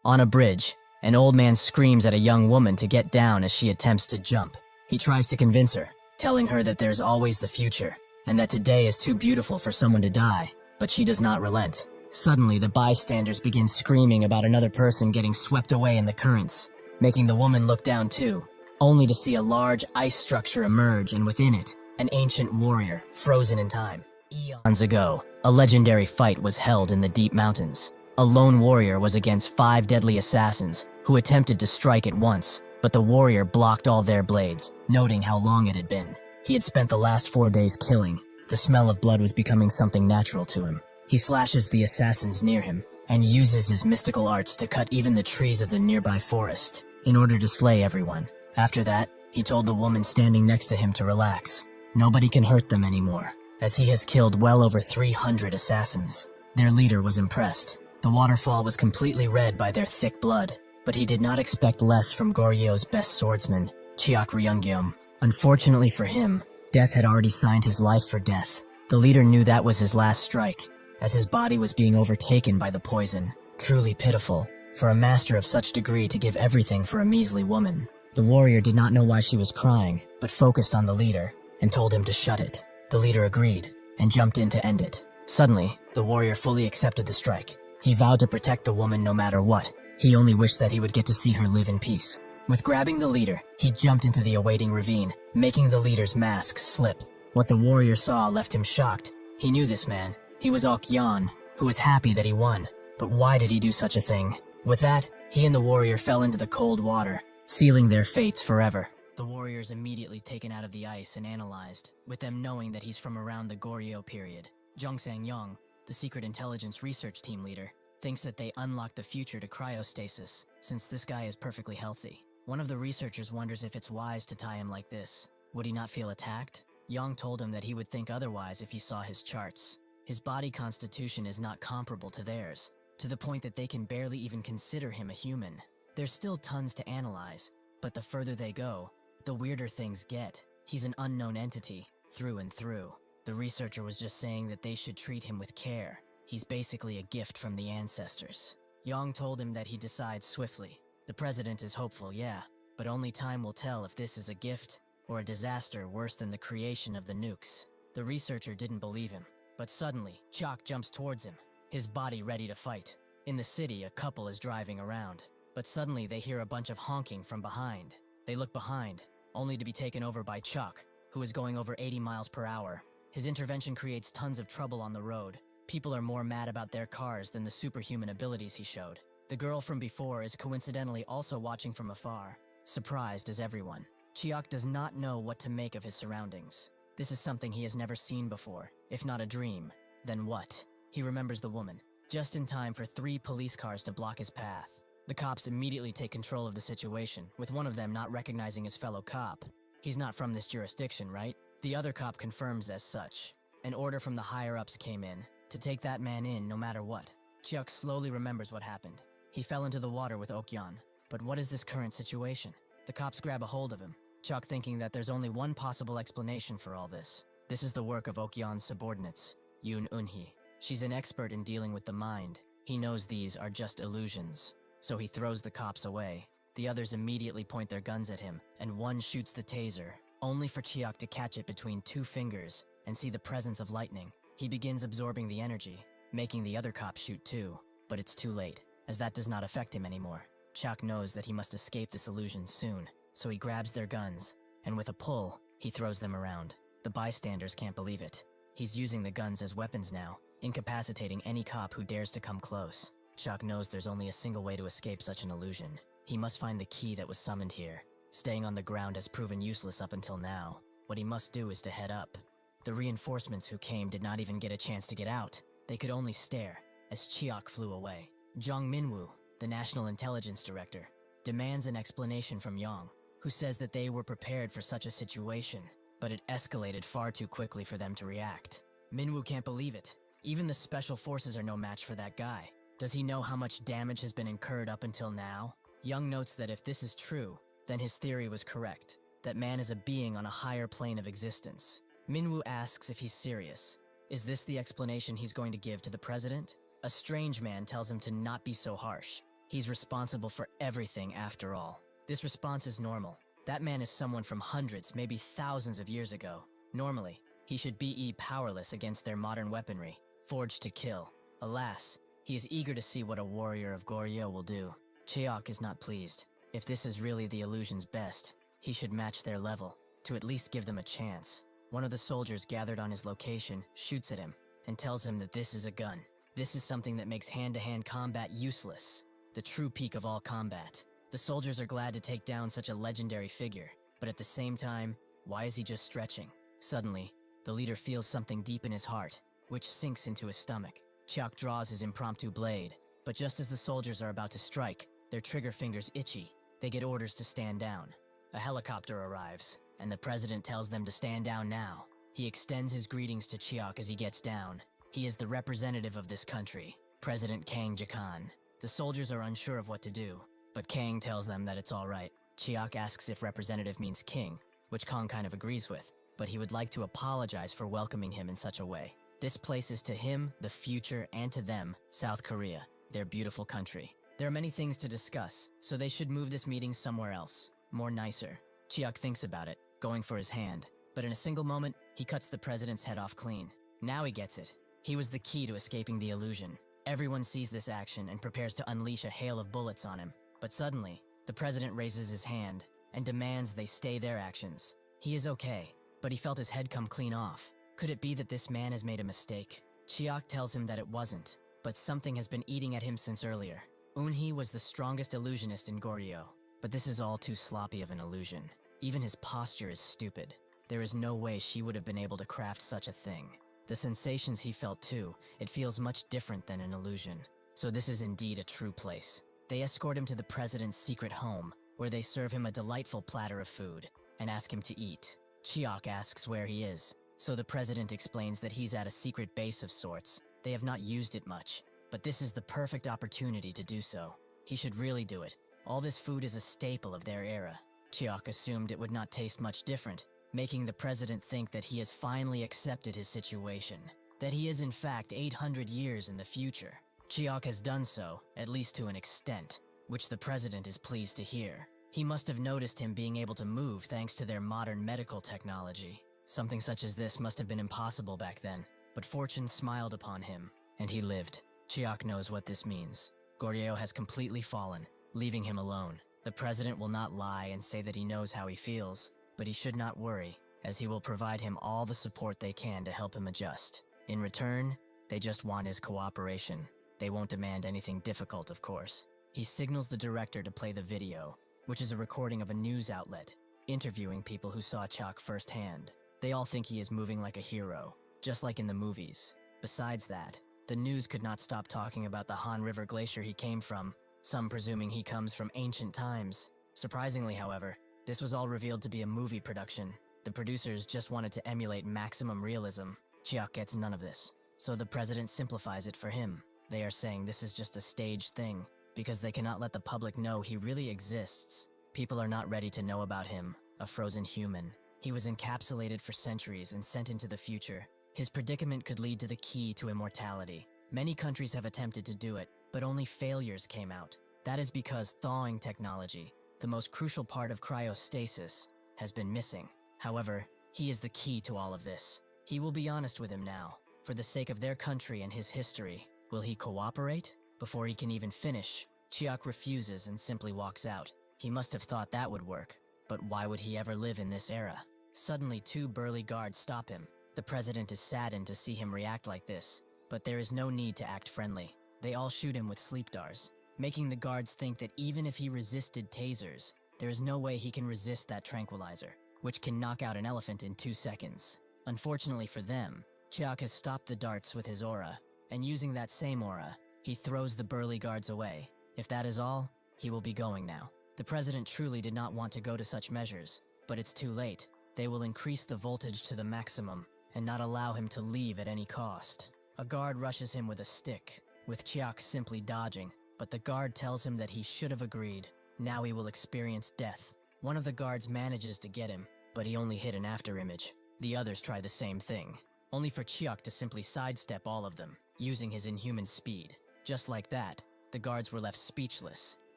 On a bridge, an old man screams at a young woman to get down as she attempts to jump. He tries to convince her, telling her that there's always the future, and that today is too beautiful for someone to die, but she does not relent. Suddenly, the bystanders begin screaming about another person getting swept away in the currents, making the woman look down too, only to see a large ice structure emerge and within it, an ancient warrior, frozen in time. Eons ago, a legendary fight was held in the deep mountains. A lone warrior was against 5 deadly assassins who attempted to strike at once, but the warrior blocked all their blades, noting how long it had been. He had spent the last 4 days killing. The smell of blood was becoming something natural to him. He slashes the assassins near him and uses his mystical arts to cut even the trees of the nearby forest in order to slay everyone. After that, he told the woman standing next to him to relax. Nobody can hurt them anymore, as he has killed well over 300 assassins. Their leader was impressed. The waterfall was completely red by their thick blood, but he did not expect less from Goryeo best swordsman, Chiak Ryungyeom. Unfortunately for him, death had already signed his life for death. The leader knew that was his last strike, as his body was being overtaken by the poison. Truly pitiful, for a master of such degree to give everything for a measly woman. The warrior did not know why she was crying, but focused on the leader, and told him to shut it. The leader agreed, and jumped in to end it. Suddenly, the warrior fully accepted the strike. He vowed to protect the woman no matter what. He only wished that he would get to see her live in peace. With grabbing the leader, he jumped into the awaiting ravine, making the leader's mask slip. What the warrior saw left him shocked. He knew this man. He was Okyan, who was happy that he won. But why did he do such a thing? With that, he and the warrior fell into the cold water, sealing their fates forever. The warrior is immediately taken out of the ice and analyzed, with them knowing that he's from around the Goryeo period. Jung Sang-yong, the secret intelligence research team leader, thinks that they unlocked the future to cryostasis, since this guy is perfectly healthy. One of the researchers wonders if it's wise to tie him like this. Would he not feel attacked? Yong told him that he would think otherwise if he saw his charts. His body constitution is not comparable to theirs, to the point that they can barely even consider him a human. There's still tons to analyze, but the further they go, the weirder things get. He's an unknown entity, through and through. The researcher was just saying that they should treat him with care. He's basically a gift from the ancestors. Yong told him that he decides swiftly. The president is hopeful, yeah, but only time will tell if this is a gift or a disaster worse than the creation of the nukes. The researcher didn't believe him, but suddenly, Chok jumps towards him, his body ready to fight. In the city, a couple is driving around, but suddenly they hear a bunch of honking from behind. They look behind, only to be taken over by Chok, who is going over 80 miles per hour. His intervention creates tons of trouble on the road. People are more mad about their cars than the superhuman abilities he showed. The girl from before is coincidentally also watching from afar, surprised as everyone. Chiak does not know what to make of his surroundings. This is something he has never seen before. If not a dream, then what? He remembers the woman, just in time for 3 police cars to block his path. The cops immediately take control of the situation, with one of them not recognizing his fellow cop. He's not from this jurisdiction, right? The other cop confirms as such. An order from the higher-ups came in, to take that man in no matter what. Chiak slowly remembers what happened. He fell into the water with Okyan. But what is this current situation? The cops grab a hold of him, Chiak thinking that there's only one possible explanation for all this. This is the work of Okyan's subordinates, Yoon Eun-hee. She's an expert in dealing with the mind. He knows these are just illusions, so he throws the cops away. The others immediately point their guns at him, and one shoots the taser, only for Chiak to catch it between 2 fingers and see the presence of lightning. He begins absorbing the energy, making the other cops shoot too, but it's too late, as that does not affect him anymore. Chiak knows that he must escape this illusion soon, so he grabs their guns, and with a pull, he throws them around. The bystanders can't believe it. He's using the guns as weapons now, incapacitating any cop who dares to come close. Chiak knows there's only a single way to escape such an illusion. He must find the key that was summoned here. Staying on the ground has proven useless up until now. What he must do is to head up. The reinforcements who came did not even get a chance to get out. They could only stare, as Chiak flew away. Jong Minwoo, the National Intelligence Director, demands an explanation from Yong, who says that they were prepared for such a situation, but it escalated far too quickly for them to react. Minwoo can't believe it. Even the special forces are no match for that guy. Does he know how much damage has been incurred up until now? Young notes that if this is true, then his theory was correct, that man is a being on a higher plane of existence. Minwoo asks if he's serious. Is this the explanation he's going to give to the president? A strange man tells him to not be so harsh. He's responsible for everything after all. This response is normal. That man is someone from hundreds, maybe thousands of years ago. Normally, he should be powerless against their modern weaponry, forged to kill. Alas, he is eager to see what a warrior of Goryeo will do. Cheok is not pleased. If this is really the illusion's best, he should match their level, to at least give them a chance. One of the soldiers gathered on his location shoots at him and tells him that this is a gun. This is something that makes hand-to-hand combat useless, the true peak of all combat. The soldiers are glad to take down such a legendary figure, but at the same time, why is he just stretching? Suddenly, the leader feels something deep in his heart, which sinks into his stomach. Cheok draws his impromptu blade, but just as the soldiers are about to strike, their trigger fingers itchy. They get orders to stand down. A helicopter arrives, and the president tells them to stand down now. He extends his greetings to Cheok as he gets down. He is the representative of this country, President Kang Jakan. The soldiers are unsure of what to do, but Kang tells them that it's all right. Cheok asks if representative means king, which Kang kind of agrees with, but he would like to apologize for welcoming him in such a way. This place is to him the future, and to them, South Korea, their beautiful country. There are many things to discuss, so they should move this meeting somewhere else, more nicer. Cheok thinks about it, going for his hand, but in a single moment, he cuts the president's head off clean. Now he gets it. He was the key to escaping the illusion. Everyone sees this action and prepares to unleash a hail of bullets on him. But suddenly, the president raises his hand and demands they stay their actions. He is okay, but he felt his head come clean off. Could it be that this man has made a mistake? Cheok tells him that it wasn't, but something has been eating at him since earlier. Eunhee was the strongest illusionist in Goryeo, but this is all too sloppy of an illusion. Even his posture is stupid. There is no way she would have been able to craft such a thing. The sensations he felt too, it feels much different than an illusion. So this is indeed a true place. They escort him to the president's secret home, where they serve him a delightful platter of food, and ask him to eat. Cheok asks where he is, so the president explains that he's at a secret base of sorts. They have not used it much, but this is the perfect opportunity to do so. He should really do it. All this food is a staple of their era. Cheok assumed it would not taste much different, making the president think that he has finally accepted his situation, that he is in fact 800 years in the future. Cheok has done so, at least to an extent, which the president is pleased to hear. He must have noticed him being able to move thanks to their modern medical technology. Something such as this must have been impossible back then, but fortune smiled upon him, and he lived. Cheok knows what this means. Goryeo has completely fallen, leaving him alone. The president will not lie and say that he knows how he feels, but he should not worry, as he will provide him all the support they can to help him adjust. In return, they just want his cooperation. They won't demand anything difficult, of course. He signals the director to play the video, which is a recording of a news outlet, interviewing people who saw Cheok firsthand. They all think he is moving like a hero, just like in the movies. Besides that, the news could not stop talking about the Han River glacier he came from, some presuming he comes from ancient times. Surprisingly, however, this was all revealed to be a movie production. The producers just wanted to emulate maximum realism. Cheok gets none of this, so the president simplifies it for him. They are saying this is just a staged thing, because they cannot let the public know he really exists. People are not ready to know about him, a frozen human. He was encapsulated for centuries and sent into the future. His predicament could lead to the key to immortality. Many countries have attempted to do it, but only failures came out. That is because thawing technology, the most crucial part of cryostasis, has been missing. However, he is the key to all of this. He will be honest with him now. For the sake of their country and his history, will he cooperate? Before he can even finish, Cheok refuses and simply walks out. He must have thought that would work, but why would he ever live in this era? Suddenly, two burly guards stop him. The president is saddened to see him react like this, but there is no need to act friendly. They all shoot him with sleep dars, making the guards think that even if he resisted tasers, there is no way he can resist that tranquilizer, which can knock out an elephant in 2 seconds. Unfortunately for them, Cheok has stopped the darts with his aura, and using that same aura, he throws the burly guards away. If that is all, he will be going now. The president truly did not want to go to such measures, but it's too late. They will increase the voltage to the maximum, and not allow him to leave at any cost. A guard rushes him with a stick, with Cheok simply dodging, but the guard tells him that he should have agreed. Now he will experience death. One of the guards manages to get him, but he only hit an afterimage. The others try the same thing, only for Cheok to simply sidestep all of them, using his inhuman speed. Just like that, The guards were left speechless.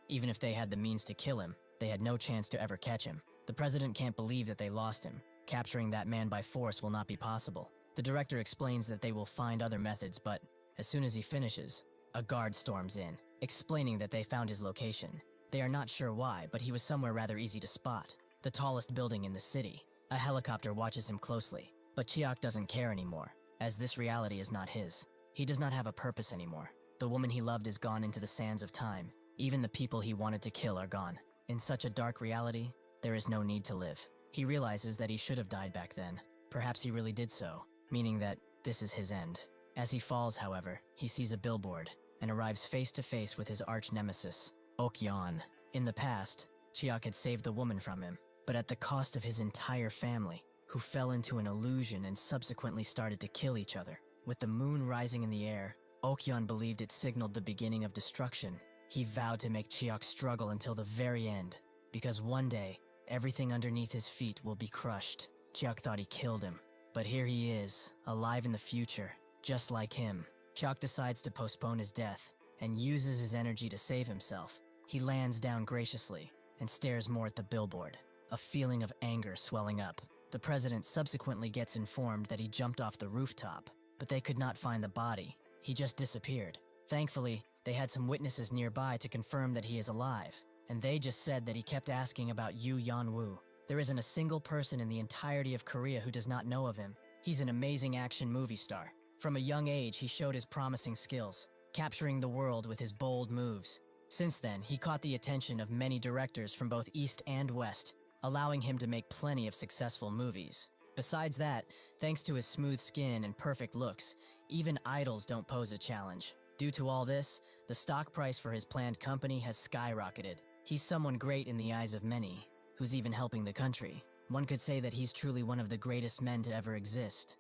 Even if they had the means to kill him, they had no chance to ever catch him. The president can't believe that they lost him. Capturing that man by force will not be possible. The director explains that they will find other methods, but as soon as he finishes, a guard storms in, explaining that they found his location. They are not sure why, but he was somewhere rather easy to spot. The tallest building in the city. A helicopter watches him closely, but Chiak doesn't care anymore, as this reality is not his. He does not have a purpose anymore. The woman he loved is gone into the sands of time. Even the people he wanted to kill are gone. In such a dark reality, there is no need to live. He realizes that he should have died back then. Perhaps he really did so, meaning that this is his end. As he falls, however, he sees a billboard and arrives face to face with his arch nemesis, Okyeon. In the past, Chiak had saved the woman from him, but at the cost of his entire family, who fell into an illusion and subsequently started to kill each other. With the moon rising in the air, Okyeon believed it signaled the beginning of destruction. He vowed to make Chiak struggle until the very end, because one day, everything underneath his feet will be crushed. Chiak thought he killed him, but here he is, alive in the future, just like him. Chiak decides to postpone his death, and uses his energy to save himself. He lands down graciously, and stares more at the billboard, a feeling of anger swelling up. The president subsequently gets informed that he jumped off the rooftop, but they could not find the body. He just disappeared. Thankfully, they had some witnesses nearby to confirm that he is alive, and they just said that he kept asking about Yu Yan-woo. There isn't a single person in the entirety of Korea who does not know of him. He's an amazing action movie star. From a young age, he showed his promising skills, capturing the world with his bold moves. Since then, he caught the attention of many directors from both East and West, allowing him to make plenty of successful movies. Besides that, thanks to his smooth skin and perfect looks, even idols don't pose a challenge. Due to all this, the stock price for his planned company has skyrocketed. He's someone great in the eyes of many, who's even helping the country. One could say that he's truly one of the greatest men to ever exist.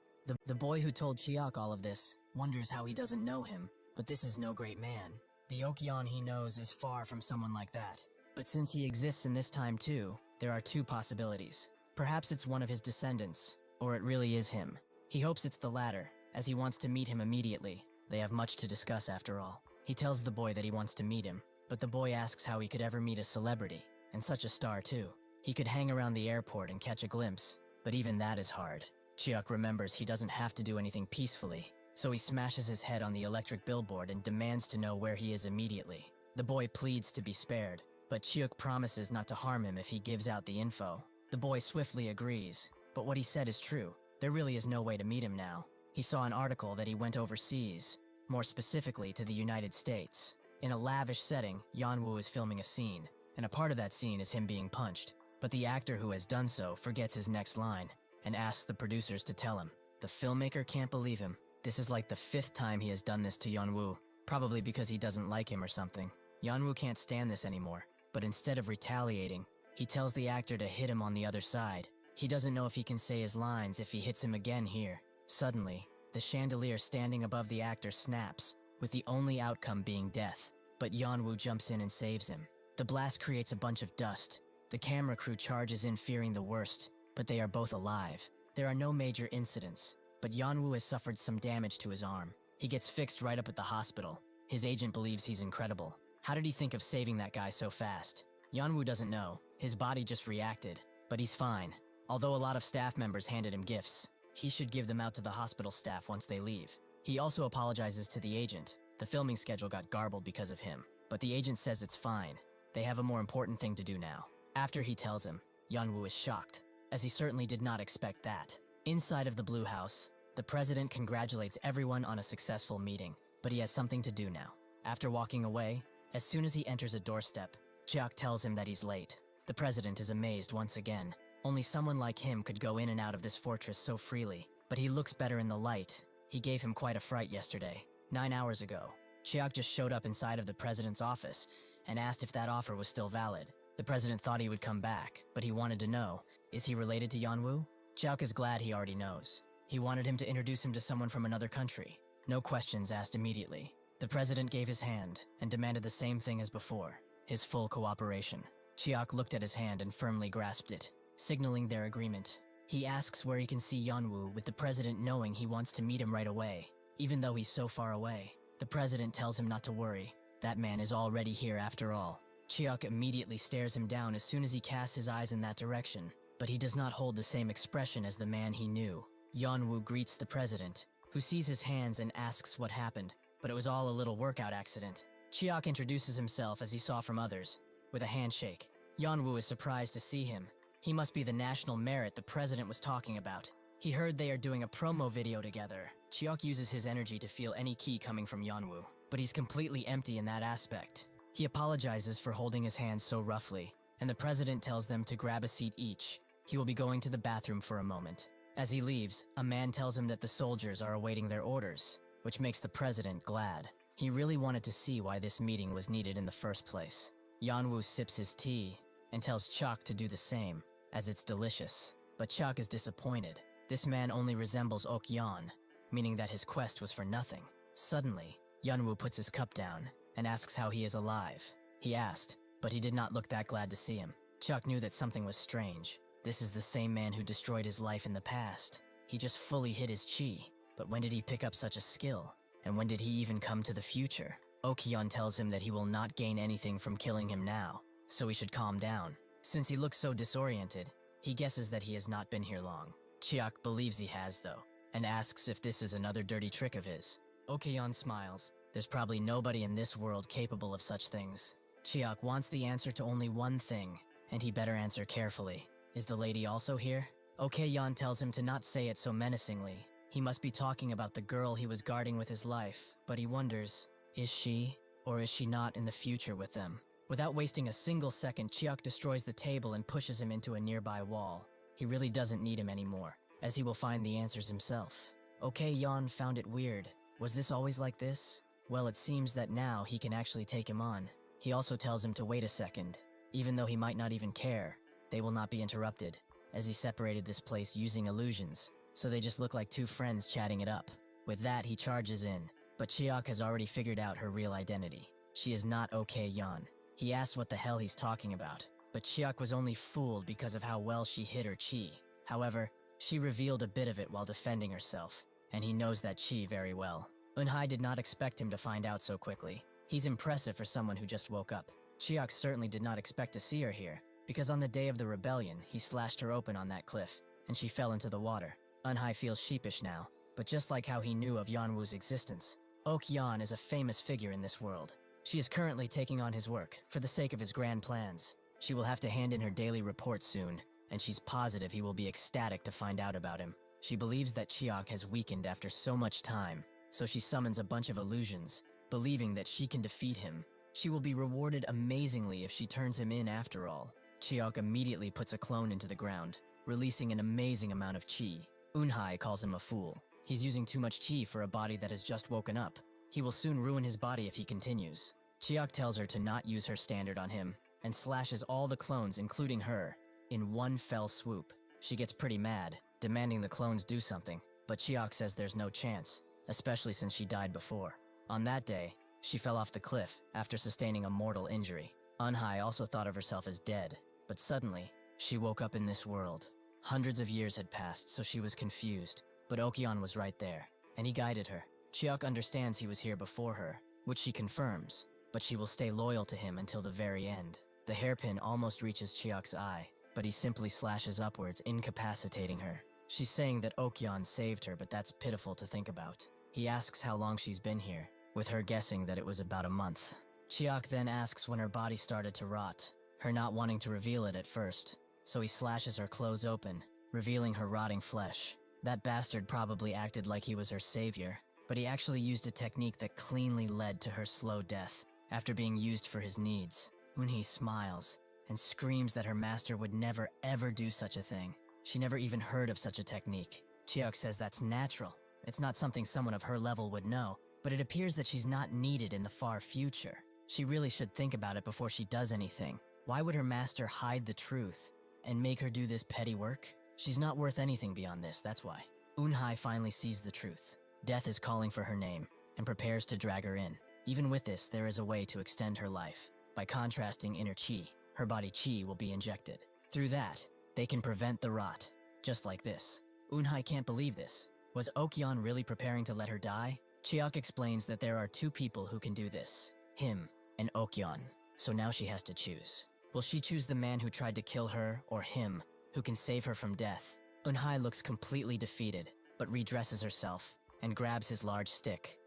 The boy who told Chiak all of this wonders how he doesn't know him, but this is no great man. The Okyeon he knows is far from someone like that. But since he exists in this time too, there are two possibilities. Perhaps it's one of his descendants, or it really is him. He hopes it's the latter, as he wants to meet him immediately. They have much to discuss after all. He tells the boy that he wants to meet him, but the boy asks how he could ever meet a celebrity, and such a star too. He could hang around the airport and catch a glimpse, but even that is hard. Chiak remembers he doesn't have to do anything peacefully, so he smashes his head on the electric billboard and demands to know where he is immediately. The boy pleads to be spared, but Chiak promises not to harm him if he gives out the info. The boy swiftly agrees, but what he said is true. There really is no way to meet him now. He saw an article that he went overseas, more specifically to the United States. In a lavish setting, Yeonwoo is filming a scene, and a part of that scene is him being punched. But the actor who has done so forgets his next line, and asks the producers to tell him. The filmmaker can't believe him. This is like the 5th time he has done this to Yeonwoo, probably because he doesn't like him or something. Yeonwoo can't stand this anymore, but instead of retaliating, he tells the actor to hit him on the other side. He doesn't know if he can say his lines if he hits him again here. Suddenly, the chandelier standing above the actor snaps, with the only outcome being death. But Yeonwoo jumps in and saves him. The blast creates a bunch of dust. The camera crew charges in fearing the worst, but they are both alive. There are no major incidents, but Yeonwoo has suffered some damage to his arm. He gets fixed right up at the hospital. His agent believes he's incredible. How did he think of saving that guy so fast? Yeonwoo doesn't know. His body just reacted, but he's fine. Although a lot of staff members handed him gifts, he should give them out to the hospital staff once they leave. He also apologizes to the agent. The filming schedule got garbled because of him, but the agent says it's fine. They have a more important thing to do now. After he tells him, Yeonwoo is shocked, as he certainly did not expect that. Inside of the Blue House, the president congratulates everyone on a successful meeting, but he has something to do now. After walking away, as soon as he enters a doorstep, Chiak tells him that he's late. The president is amazed once again. Only someone like him could go in and out of this fortress so freely, but he looks better in the light. He gave him quite a fright yesterday. 9 hours ago, Chiak just showed up inside of the president's office and asked if that offer was still valid. The president thought he would come back, but he wanted to know, is he related to Yeonwoo? Chiak is glad he already knows. He wanted him to introduce him to someone from another country. No questions asked immediately. The president gave his hand and demanded the same thing as before, his full cooperation. Chiak looked at his hand and firmly grasped it, signaling their agreement. He asks where he can see Yeonwoo, with the president knowing he wants to meet him right away, even though he's so far away. The president tells him not to worry. That man is already here after all. Chiak immediately stares him down as soon as he casts his eyes in that direction, but he does not hold the same expression as the man he knew. Yanwu greets the president, who sees his hands and asks what happened, but it was all a little workout accident. Chiak introduces himself as he saw from others, with a handshake. Yanwu is surprised to see him. He must be the national merit the president was talking about. He heard they are doing a promo video together. Chiak uses his energy to feel any ki coming from Yanwu, but he's completely empty in that aspect. He apologizes for holding his hand so roughly, and the president tells them to grab a seat each. He will be going to the bathroom for a moment. As he leaves, a man tells him that the soldiers are awaiting their orders, which makes the president glad. He really wanted to see why this meeting was needed in the first place. Yanwu sips his tea and tells Chiak to do the same, as it's delicious. But Chiak is disappointed. This man only resembles Okyan, meaning that his quest was for nothing. Suddenly, Yanwu puts his cup down and asks how he is alive. He asked, but he did not look that glad to see him. Chiak knew that something was strange. This is the same man who destroyed his life in the past. He just fully hid his chi. But when did he pick up such a skill? And when did he even come to the future? Okyan tells him that he will not gain anything from killing him now, so he should calm down. Since he looks so disoriented, he guesses that he has not been here long. Chiak believes he has though, and asks if this is another dirty trick of his. Okyan smiles. There's probably nobody in this world capable of such things. Chiak wants the answer to only one thing, and he better answer carefully. Is the lady also here? Okyan tells him to not say it so menacingly. He must be talking about the girl he was guarding with his life, but he wonders, is she, or is she not in the future with them? Without wasting a single second, Chiak destroys the table and pushes him into a nearby wall. He really doesn't need him anymore, as he will find the answers himself. Okyan found it weird. Was this always like this? Well, it seems that now he can actually take him on. He also tells him to wait a second. Even though he might not even care, they will not be interrupted, as he separated this place using illusions, so they just look like two friends chatting it up. With that, he charges in, but Chiak has already figured out her real identity. She is not Okyan. He asks what the hell he's talking about, but Chiak was only fooled because of how well she hid her chi. However, she revealed a bit of it while defending herself, and he knows that chi very well. Eunhai did not expect him to find out so quickly. He's impressive for someone who just woke up. Chiak certainly did not expect to see her here, because on the day of the rebellion, he slashed her open on that cliff, and she fell into the water. Eunhai feels sheepish now, but just like how he knew of Yanwu's existence, Okyan is a famous figure in this world. She is currently taking on his work, for the sake of his grand plans. She will have to hand in her daily report soon, and she's positive he will be ecstatic to find out about him. She believes that Chiak has weakened after so much time, so she summons a bunch of illusions, believing that she can defeat him. She will be rewarded amazingly if she turns him in after all. Chiak immediately puts a clone into the ground, releasing an amazing amount of chi. Eunhai calls him a fool. He's using too much chi for a body that has just woken up. He will soon ruin his body if he continues. Chiak tells her to not use her standard on him, and slashes all the clones, including her, in one fell swoop. She gets pretty mad, demanding the clones do something, but Chiak says there's no chance, especially since she died before. On that day, she fell off the cliff after sustaining a mortal injury. Eunhai also thought of herself as dead, but suddenly, she woke up in this world. Hundreds of years had passed, so she was confused, but Okyan was right there, and he guided her. Chiak understands he was here before her, which she confirms, but she will stay loyal to him until the very end. The hairpin almost reaches Chiak's eye, but he simply slashes upwards, incapacitating her. She's saying that Okyan saved her, but that's pitiful to think about. He asks how long she's been here, with her guessing that it was about a month. Chiak then asks when her body started to rot, her not wanting to reveal it at first, so he slashes her clothes open, revealing her rotting flesh. That bastard probably acted like he was her savior, but he actually used a technique that cleanly led to her slow death, after being used for his needs. Eunhai smiles, and screams that her master would never ever do such a thing. She never even heard of such a technique. Chiak says that's natural. It's not something someone of her level would know, but it appears that she's not needed in the far future. She really should think about it before she does anything. Why would her master hide the truth and make her do this petty work? She's not worth anything beyond this, that's why. Eunhai finally sees the truth. Death is calling for her name, and prepares to drag her in. Even with this, there is a way to extend her life. By contrasting inner chi, her body chi will be injected. Through that, they can prevent the rot. Just like this. Eunhai can't believe this. Was Okyan really preparing to let her die? Chiak explains that there are two people who can do this. him, and Okyeon. So now she has to choose. Will she choose the man who tried to kill her, or him, who can save her from death? Eunhae looks completely defeated, but redresses herself and grabs his large stick.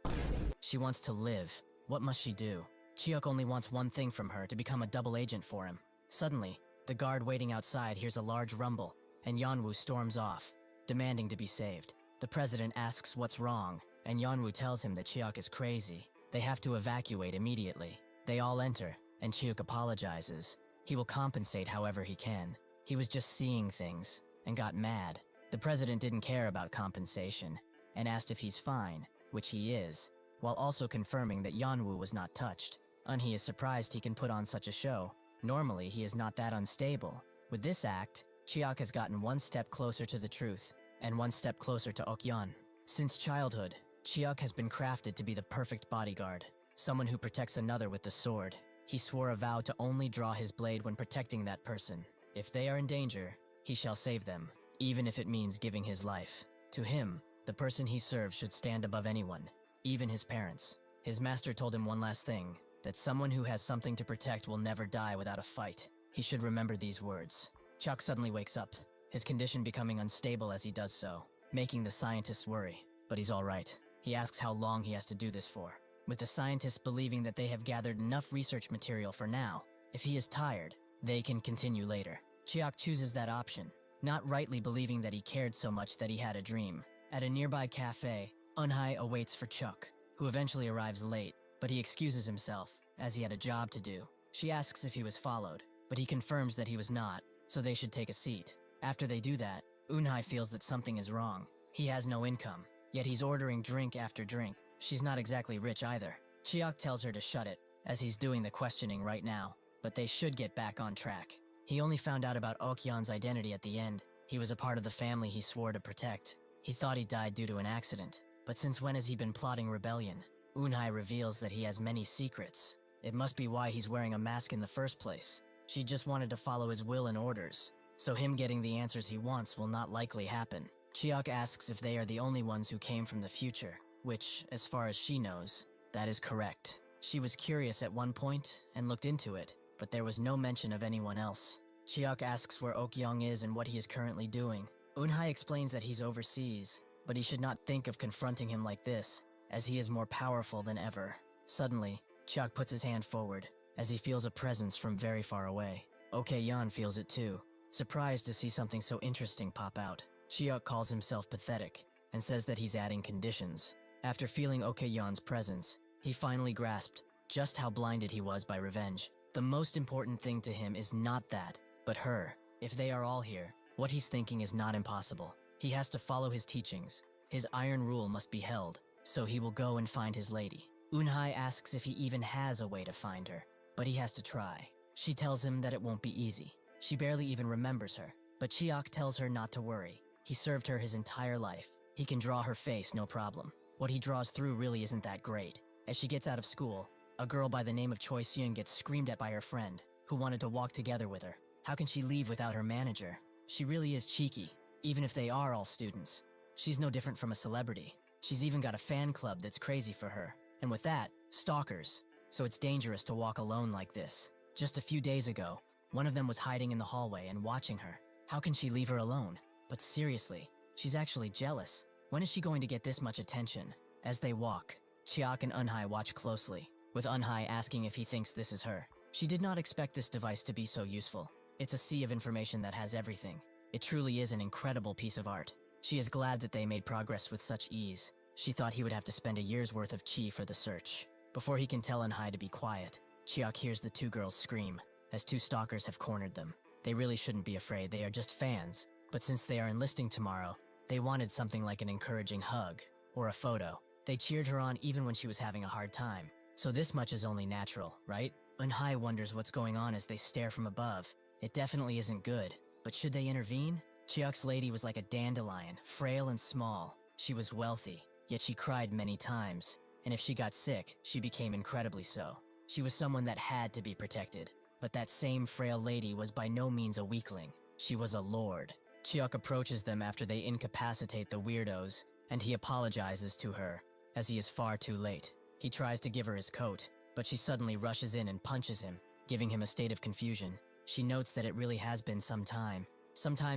She wants to live. What must she do? Chiok only wants one thing from her, to become a double agent for him. Suddenly, the guard waiting outside hears a large rumble, and Yeonwoo storms off, demanding to be saved. The president asks what's wrong, and Yeonwoo tells him that Chiok is crazy. They have to evacuate immediately. They all enter, and Chiok apologizes. He will compensate however he can. He was just seeing things, and got mad. The president didn't care about compensation, and asked if he's fine, which he is, while also confirming that Yeonwoo was not touched. Eunhee is surprised he can put on such a show. Normally, he is not that unstable. With this act, Chiok has gotten one step closer to the truth, and one step closer to Okyeon. Since childhood, Chiok has been crafted to be the perfect bodyguard, someone who protects another with the sword. He swore a vow to only draw his blade when protecting that person. If they are in danger, he shall save them, even if it means giving his life. To him, the person he serves should stand above anyone, even his parents. His master told him one last thing, that someone who has something to protect will never die without a fight. He should remember these words. Chuck suddenly wakes up, his condition becoming unstable as he does so, making the scientists worry. But he's all right. He asks how long he has to do this for, with the scientists believing that they have gathered enough research material for now. If he is tired, they can continue later. Chiok chooses that option, not rightly believing that he cared so much that he had a dream. At a nearby cafe, Eunhae awaits for Chuck, who eventually arrives late, but he excuses himself, as he had a job to do. She asks if he was followed, but he confirms that he was not, so they should take a seat. After they do that, Eunhae feels that something is wrong. He has no income, yet he's ordering drink after drink. She's not exactly rich either. Chiok tells her to shut it, as he's doing the questioning right now, but they should get back on track. He only found out about Okyeon's identity at the end. He was a part of the family he swore to protect. He thought he died due to an accident, but since when has he been plotting rebellion? Eunhae reveals that he has many secrets. It must be why he's wearing a mask in the first place. She just wanted to follow his will and orders, so him getting the answers he wants will not likely happen. Chiok asks if they are the only ones who came from the future, which, as far as she knows, that is correct. She was curious at one point and looked into it, but there was no mention of anyone else. Chiok asks where Okyeong is and what he is currently doing. Eunhae explains that he's overseas, but he should not think of confronting him like this, as he is more powerful than ever. Suddenly, Chiok puts his hand forward, as he feels a presence from very far away. Okyeon feels it too, surprised to see something so interesting pop out. Chiok calls himself pathetic, and says that he's adding conditions. After feeling Okyeon's presence, he finally grasped just how blinded he was by revenge. The most important thing to him is not that, but her. If they are all here, what he's thinking is not impossible. He has to follow his teachings. His iron rule must be held, so he will go and find his lady. Eunhae asks if he even has a way to find her, but he has to try. She tells him that it won't be easy. She barely even remembers her, but Chiok tells her not to worry. He served her his entire life. He can draw her face, no problem. What he draws through really isn't that great. As she gets out of school, a girl by the name of Choi Seung gets screamed at by her friend, who wanted to walk together with her. How can she leave without her manager? She really is cheeky, even if they are all students. She's no different from a celebrity. She's even got a fan club that's crazy for her. And with that, stalkers. So it's dangerous to walk alone like this. Just a few days ago, one of them was hiding in the hallway and watching her. How can she leave her alone? But seriously, she's actually jealous. When is she going to get this much attention? As they walk, Chiok and Eunhae watch closely, with Eunhae asking if he thinks this is her. She did not expect this device to be so useful. It's a sea of information that has everything. It truly is an incredible piece of art. She is glad that they made progress with such ease. She thought he would have to spend a year's worth of chi for the search. Before he can tell Eunhae to be quiet, Chiok hears the two girls scream, as two stalkers have cornered them. They really shouldn't be afraid, they are just fans. But since they are enlisting tomorrow, they wanted something like an encouraging hug, or a photo. They cheered her on even when she was having a hard time. So this much is only natural, right? Eunhae wonders what's going on as they stare from above. It definitely isn't good, but should they intervene? Chiok's lady was like a dandelion, frail and small. She was wealthy, yet she cried many times, and if she got sick, she became incredibly so. She was someone that had to be protected, but that same frail lady was by no means a weakling. She was a lord. Chiok approaches them after they incapacitate the weirdos, and he apologizes to her, as he is far too late. He tries to give her his coat, but she suddenly rushes in and punches him, giving him a state of confusion. She notes that it really has been some time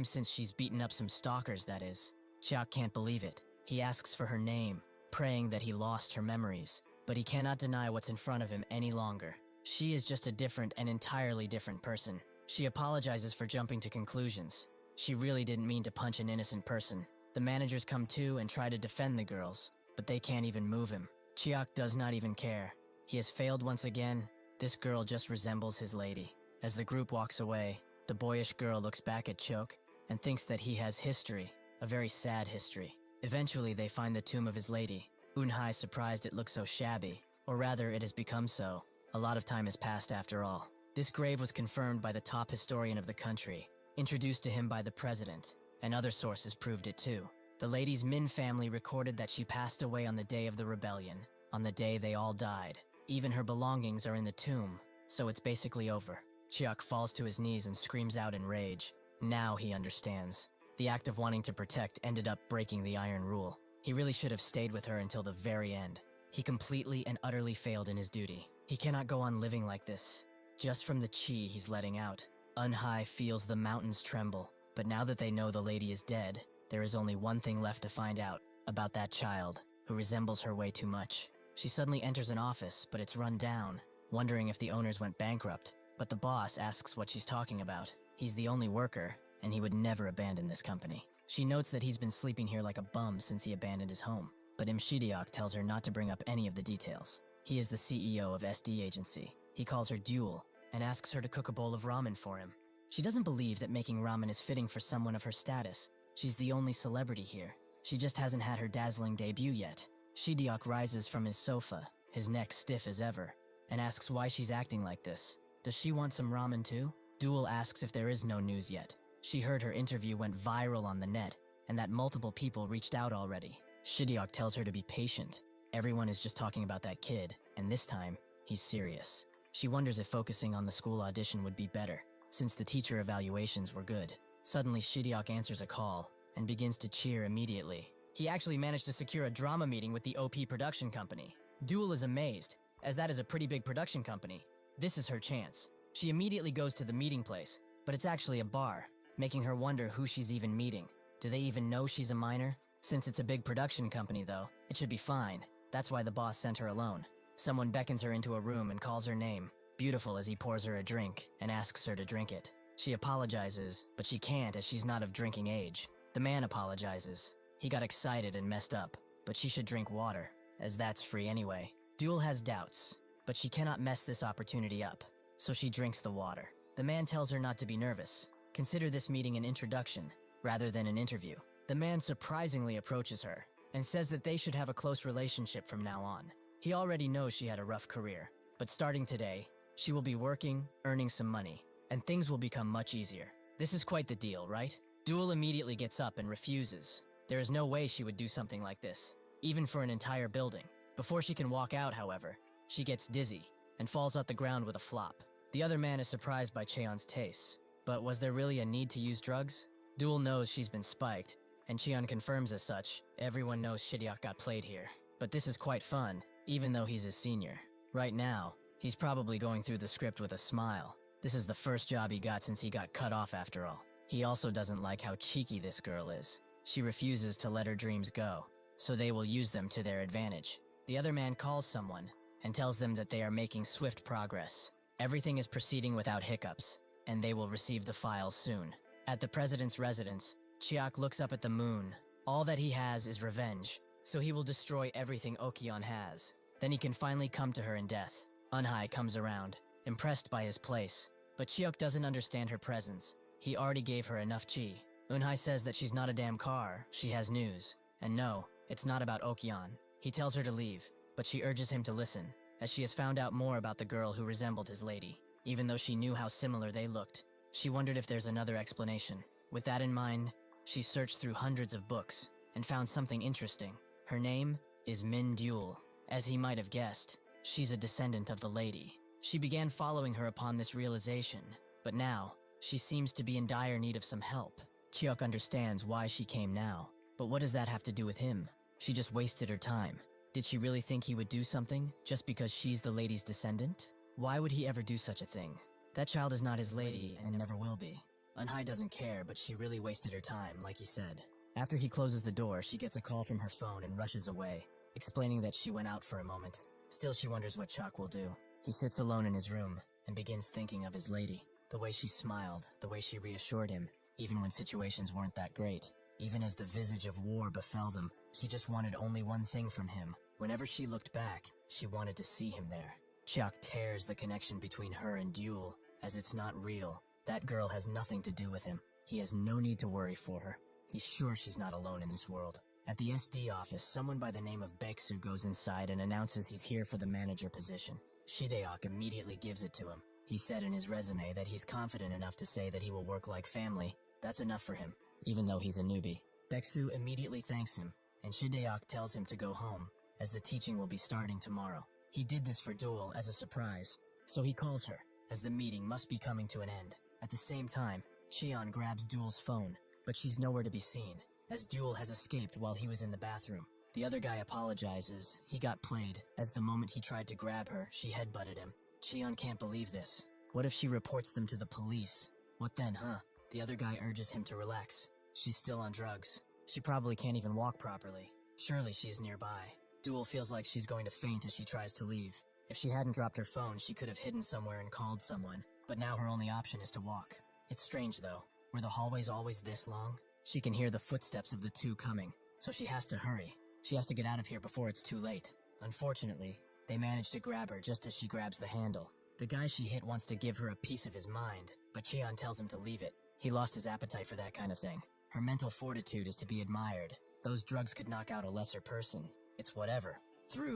since she's beaten up some stalkers, that is. Chiak can't believe it. He asks for her name, praying that he lost her memories, but he cannot deny what's in front of him any longer. She is just a different and entirely different person. She apologizes for jumping to conclusions. She really didn't mean to punch an innocent person. The managers come too and try to defend the girls, but they can't even move him. Chiak does not even care. He has failed once again. This girl just resembles his lady. As the group walks away, the boyish girl looks back at Chok and thinks that he has history, a very sad history. Eventually, they find the tomb of his lady. Eunhye surprised it looks so shabby, or rather it has become so. A lot of time has passed after all. This grave was confirmed by the top historian of the country, introduced to him by the president, and other sources proved it too. The lady's Min family recorded that she passed away on the day of the rebellion, on the day they all died. Even her belongings are in the tomb, so it's basically over. Chiak falls to his knees and screams out in rage. Now he understands. The act of wanting to protect ended up breaking the iron rule. He really should have stayed with her until the very end. He completely and utterly failed in his duty. He cannot go on living like this. Just from the chi he's letting out, Eunhye feels the mountains tremble. But now that they know the lady is dead, there is only one thing left to find out about that child, who resembles her way too much. She suddenly enters an office, but it's run down, wondering if the owners went bankrupt. But the boss asks what she's talking about. He's the only worker, and he would never abandon this company. She notes that he's been sleeping here like a bum since he abandoned his home. But Im Shideok tells her not to bring up any of the details. He is the CEO of SD Agency. He calls her Duel, and asks her to cook a bowl of ramen for him. She doesn't believe that making ramen is fitting for someone of her status. She's the only celebrity here. She just hasn't had her dazzling debut yet. Shideok rises from his sofa, his neck stiff as ever, and asks why she's acting like this. Does she want some ramen too? Duel asks if there is no news yet. She heard her interview went viral on the net, and that multiple people reached out already. Shideok tells her to be patient. Everyone is just talking about that kid, and this time, he's serious. She wonders if focusing on the school audition would be better, since the teacher evaluations were good. Suddenly, Shideok answers a call, and begins to cheer immediately. He actually managed to secure a drama meeting with the OP production company. Duel is amazed, as that is a pretty big production company. This is her chance. She immediately goes to the meeting place, but it's actually a bar, making her wonder who she's even meeting. Do they even know she's a minor? Since it's a big production company though, it should be fine. That's why the boss sent her alone. Someone beckons her into a room and calls her name, beautiful, as he pours her a drink and asks her to drink it. She apologizes, but she can't as she's not of drinking age. The man apologizes. He got excited and messed up, but she should drink water, as that's free anyway. Duel has doubts, but she cannot mess this opportunity up, so she drinks the water. The man tells her not to be nervous. Consider this meeting an introduction, rather than an interview. The man surprisingly approaches her, and says that they should have a close relationship from now on. He already knows she had a rough career, but starting today, she will be working, earning some money, and things will become much easier. This is quite the deal, right? Duel immediately gets up and refuses. There is no way she would do something like this, even for an entire building. Before she can walk out, however, she gets dizzy and falls at the ground with a flop. The other man is surprised by Cheon's tastes, but was there really a need to use drugs? Duel knows she's been spiked, and Cheon confirms as such. Everyone knows Shideok got played here, but this is quite fun, even though he's his senior. Right now, he's probably going through the script with a smile. This is the first job he got since he got cut off after all. He also doesn't like how cheeky this girl is. She refuses to let her dreams go, so they will use them to their advantage. The other man calls someone and tells them that they are making swift progress. Everything is proceeding without hiccups, and they will receive the files soon. At the president's residence, Chiak looks up at the moon. All that he has is revenge, so he will destroy everything Okion has. Then he can finally come to her in death. Eunhye comes around, impressed by his place, but Chiok doesn't understand her presence. He already gave her enough chi. Eunhye says that she's not a damn car, she has news. And no, it's not about Okion. He tells her to leave, but she urges him to listen, as she has found out more about the girl who resembled his lady. Even though she knew how similar they looked, she wondered if there's another explanation. With that in mind, she searched through hundreds of books and found something interesting. Her name is Min Duel. As he might have guessed, she's a descendant of the lady. She began following her upon this realization, but now, she seems to be in dire need of some help. Chiok understands why she came now, but what does that have to do with him? She just wasted her time. Did she really think he would do something just because she's the lady's descendant? Why would he ever do such a thing? That child is not his lady and never will be. Eun-hye doesn't care, but she really wasted her time, like he said. After he closes the door, she gets a call from her phone and rushes away, explaining that she went out for a moment. Still, she wonders what Chuck will do. He sits alone in his room and begins thinking of his lady. The way she smiled, the way she reassured him, even when situations weren't that great. Even as the visage of war befell them, she just wanted only one thing from him. Whenever she looked back, she wanted to see him there. Chuck tears the connection between her and Duel, as it's not real. That girl has nothing to do with him. He has no need to worry for her. He's sure she's not alone in this world. At the SD office, someone by the name of Baeksu goes inside and announces he's here for the manager position. Shideok immediately gives it to him. He said in his resume that he's confident enough to say that he will work like family. That's enough for him, even though he's a newbie. Baeksu immediately thanks him, and Shideok tells him to go home, as the teaching will be starting tomorrow. He did this for Duel as a surprise, so he calls her, as the meeting must be coming to an end. At the same time, Cheon grabs Duel's phone, but she's nowhere to be seen, as Duel has escaped while he was in the bathroom. The other guy apologizes. He got played, as the moment he tried to grab her, she headbutted him. Cheon can't believe this. What if she reports them to the police? What then, huh? The other guy urges him to relax. She's still on drugs. She probably can't even walk properly. Surely she's nearby. Duel feels like she's going to faint as she tries to leave. If she hadn't dropped her phone, she could have hidden somewhere and called someone. But now her only option is to walk. It's strange though. Were the hallways always this long? She can hear the footsteps of the two coming, so she has to hurry. She has to get out of here before it's too late. Unfortunately, they manage to grab her just as she grabs the handle. The guy she hit wants to give her a piece of his mind, but Cheon tells him to leave it. He lost his appetite for that kind of thing. Her mental fortitude is to be admired. Those drugs could knock out a lesser person. It's whatever.